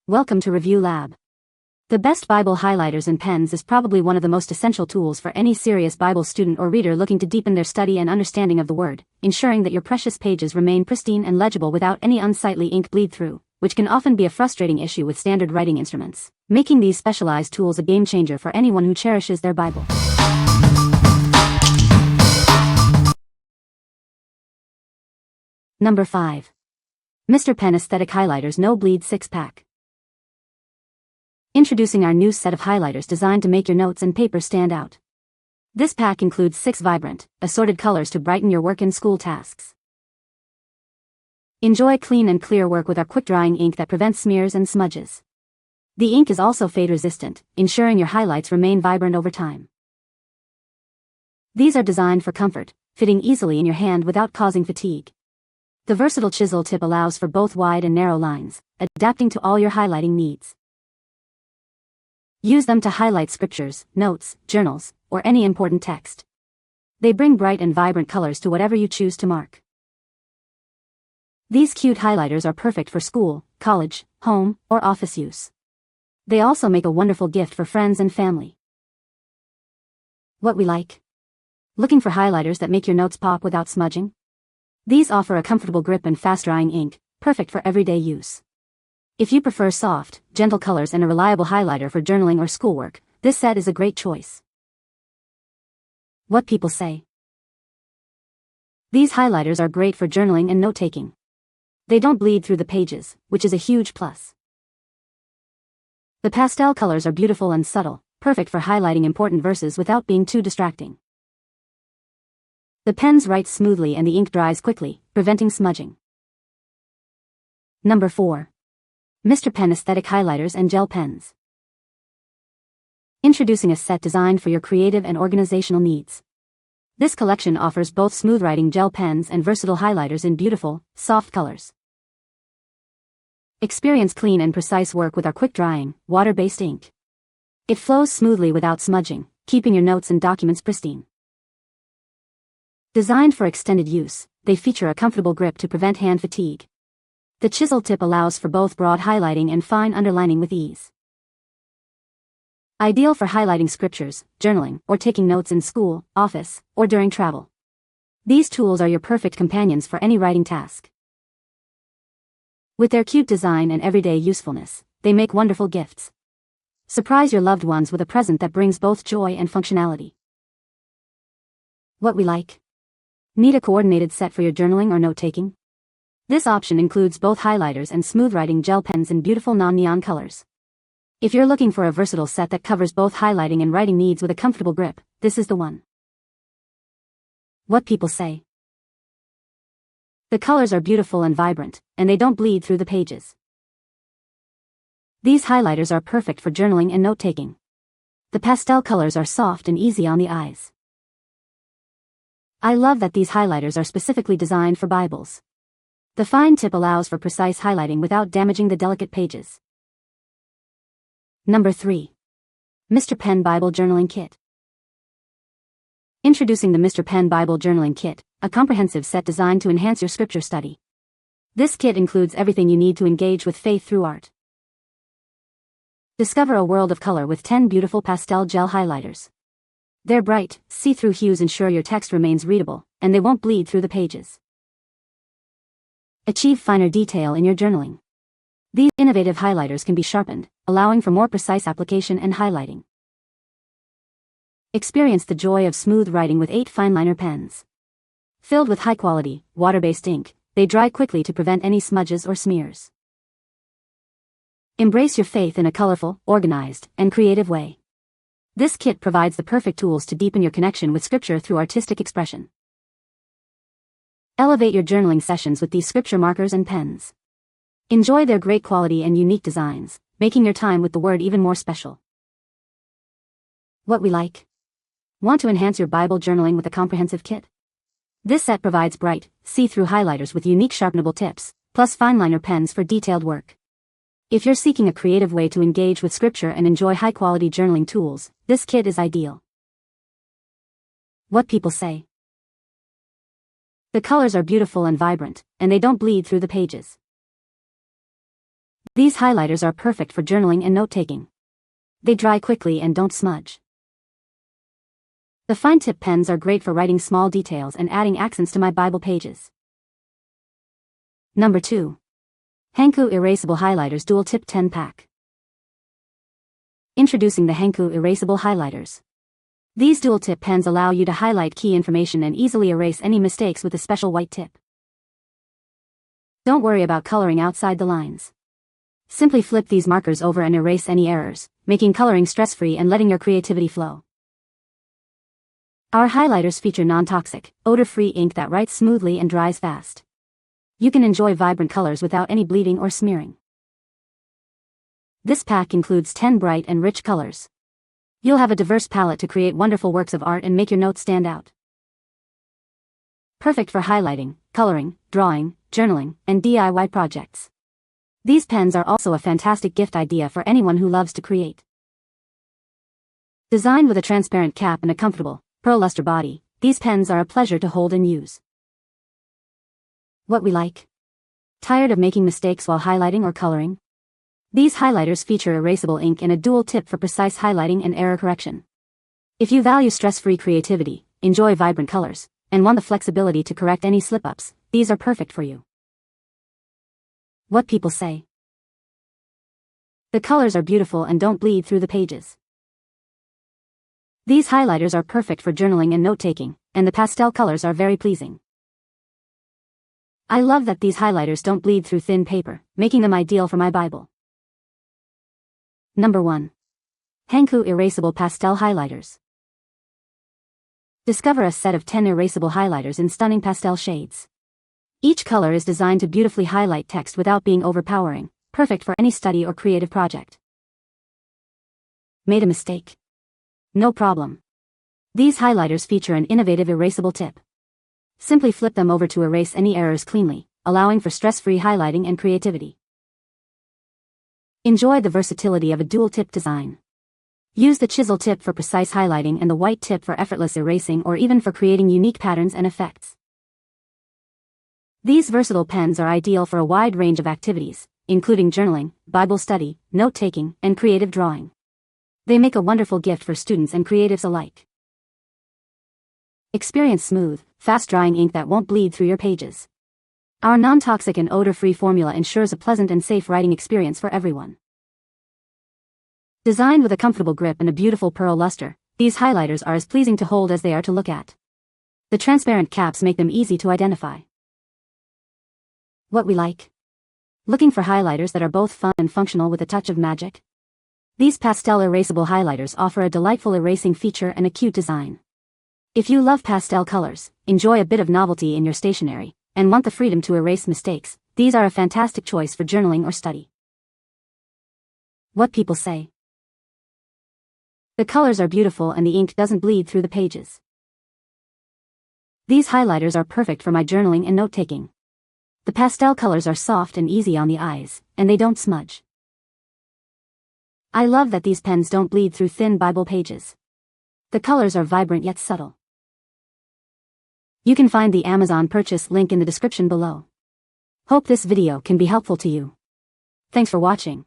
Welcome to Review Lab. The best Bible highlighters and pens is probably one of the most essential tools for any serious Bible student or reader looking to deepen their study and understanding of the Word, ensuring that your precious pages remain pristine and legible without any unsightly ink bleed through, which can often be a frustrating issue with standard writing instruments, making these specialized tools a game changer for anyone who cherishes their Bible. Number 5. Mr. Pen Aesthetic Highlighters No Bleed 6-Pack. Introducing our new set of highlighters designed to make your notes and paper stand out. This pack includes 6 vibrant, assorted colors to brighten your work and school tasks. Enjoy clean and clear work with our quick-drying ink that prevents smears and smudges. The ink is also fade-resistant, ensuring your highlights remain vibrant over time. These are designed for comfort, fitting easily in your hand without causing fatigue. The versatile chisel tip allows for both wide and narrow lines, adapting to all your highlighting needs. Use them to highlight scriptures, notes, journals, or any important text. They bring bright and vibrant colors to whatever you choose to mark. These cute highlighters are perfect for school, college, home, or office use. They also make a wonderful gift for friends and family. What we like? Looking for highlighters that make your notes pop without smudging? These offer a comfortable grip and fast-drying ink, perfect for everyday use. If you prefer soft, gentle colors and a reliable highlighter for journaling or schoolwork, this set is a great choice. What people say. These highlighters are great for journaling and note-taking. They don't bleed through the pages, which is a huge plus. The pastel colors are beautiful and subtle, perfect for highlighting important verses without being too distracting. The pens write smoothly and the ink dries quickly, preventing smudging. Number 4. Mr. Pen Aesthetic Highlighters and Gel Pens. Introducing a set designed for your creative and organizational needs. This collection offers both smooth-writing gel pens and versatile highlighters in beautiful, soft colors. Experience clean and precise work with our quick-drying, water-based ink. It flows smoothly without smudging, keeping your notes and documents pristine. Designed for extended use, they feature a comfortable grip to prevent hand fatigue. The chisel tip allows for both broad highlighting and fine underlining with ease. Ideal for highlighting scriptures, journaling, or taking notes in school, office, or during travel. These tools are your perfect companions for any writing task. With their cute design and everyday usefulness, they make wonderful gifts. Surprise your loved ones with a present that brings both joy and functionality. What we like? Need a coordinated set for your journaling or note-taking? This option includes both highlighters and smooth-writing gel pens in beautiful non-neon colors. If you're looking for a versatile set that covers both highlighting and writing needs with a comfortable grip, this is the one. What people say. The colors are beautiful and vibrant, and they don't bleed through the pages. These highlighters are perfect for journaling and note-taking. The pastel colors are soft and easy on the eyes. I love that these highlighters are specifically designed for Bibles. The fine tip allows for precise highlighting without damaging the delicate pages. Number 3. Mr. Pen Bible Journaling Kit. Introducing the Mr. Pen Bible Journaling Kit, a comprehensive set designed to enhance your scripture study. This kit includes everything you need to engage with faith through art. Discover a world of color with 10 beautiful pastel gel highlighters. Their bright, see-through hues ensure your text remains readable, and they won't bleed through the pages. Achieve finer detail in your journaling. These innovative highlighters can be sharpened, allowing for more precise application and highlighting. Experience the joy of smooth writing with 8 fineliner pens. Filled with high-quality, water-based ink, they dry quickly to prevent any smudges or smears. Embrace your faith in a colorful, organized, and creative way. This kit provides the perfect tools to deepen your connection with Scripture through artistic expression. Elevate your journaling sessions with these scripture markers and pens. Enjoy their great quality and unique designs, making your time with the Word even more special. What we like? Want to enhance your Bible journaling with a comprehensive kit? This set provides bright, see-through highlighters with unique sharpenable tips, plus fineliner pens for detailed work. If you're seeking a creative way to engage with Scripture and enjoy high-quality journaling tools, this kit is ideal. What people say. The colors are beautiful and vibrant, and they don't bleed through the pages. These highlighters are perfect for journaling and note-taking. They dry quickly and don't smudge. The fine tip pens are great for writing small details and adding accents to my Bible pages. Number 2. HANKU Erasable Highlighters Dual Tip 10 Pack. Introducing the HANKU Erasable Highlighters. These dual tip pens allow you to highlight key information and easily erase any mistakes with a special white tip. Don't worry about coloring outside the lines. Simply flip these markers over and erase any errors, making coloring stress-free and letting your creativity flow. Our highlighters feature non-toxic, odor-free ink that writes smoothly and dries fast. You can enjoy vibrant colors without any bleeding or smearing. This pack includes 10 bright and rich colors. You'll have a diverse palette to create wonderful works of art and make your notes stand out. Perfect for highlighting, coloring, drawing, journaling, and DIY projects. These pens are also a fantastic gift idea for anyone who loves to create. Designed with a transparent cap and a comfortable, pearl luster body, these pens are a pleasure to hold and use. What we like? Tired of making mistakes while highlighting or coloring? These highlighters feature erasable ink and a dual tip for precise highlighting and error correction. If you value stress-free creativity, enjoy vibrant colors, and want the flexibility to correct any slip-ups, these are perfect for you. What people say. The colors are beautiful and don't bleed through the pages. These highlighters are perfect for journaling and note-taking, and the pastel colors are very pleasing. I love that these highlighters don't bleed through thin paper, making them ideal for my Bible. Number 1. HANKU Erasable Pastel Highlighters. Discover a set of 10 erasable highlighters in stunning pastel shades. Each color is designed to beautifully highlight text without being overpowering, perfect for any study or creative project. Made a mistake? No problem. These highlighters feature an innovative erasable tip. Simply flip them over to erase any errors cleanly, allowing for stress-free highlighting and creativity. Enjoy the versatility of a dual-tip design. Use the chisel tip for precise highlighting and the white tip for effortless erasing or even for creating unique patterns and effects. These versatile pens are ideal for a wide range of activities, including journaling, Bible study, note-taking, and creative drawing. They make a wonderful gift for students and creatives alike. Experience smooth, fast-drying ink that won't bleed through your pages. Our non-toxic and odor-free formula ensures a pleasant and safe writing experience for everyone. Designed with a comfortable grip and a beautiful pearl luster, these highlighters are as pleasing to hold as they are to look at. The transparent caps make them easy to identify. What we like? Looking for highlighters that are both fun and functional with a touch of magic? These pastel erasable highlighters offer a delightful erasing feature and a cute design. If you love pastel colors, enjoy a bit of novelty in your stationery, and want the freedom to erase mistakes, these are a fantastic choice for journaling or study. What people say. The colors are beautiful and the ink doesn't bleed through the pages. These highlighters are perfect for my journaling and note-taking. The pastel colors are soft and easy on the eyes, and they don't smudge. I love that these pens don't bleed through thin Bible pages. The colors are vibrant yet subtle. You can find the Amazon purchase link in the description below. Hope this video can be helpful to you. Thanks for watching.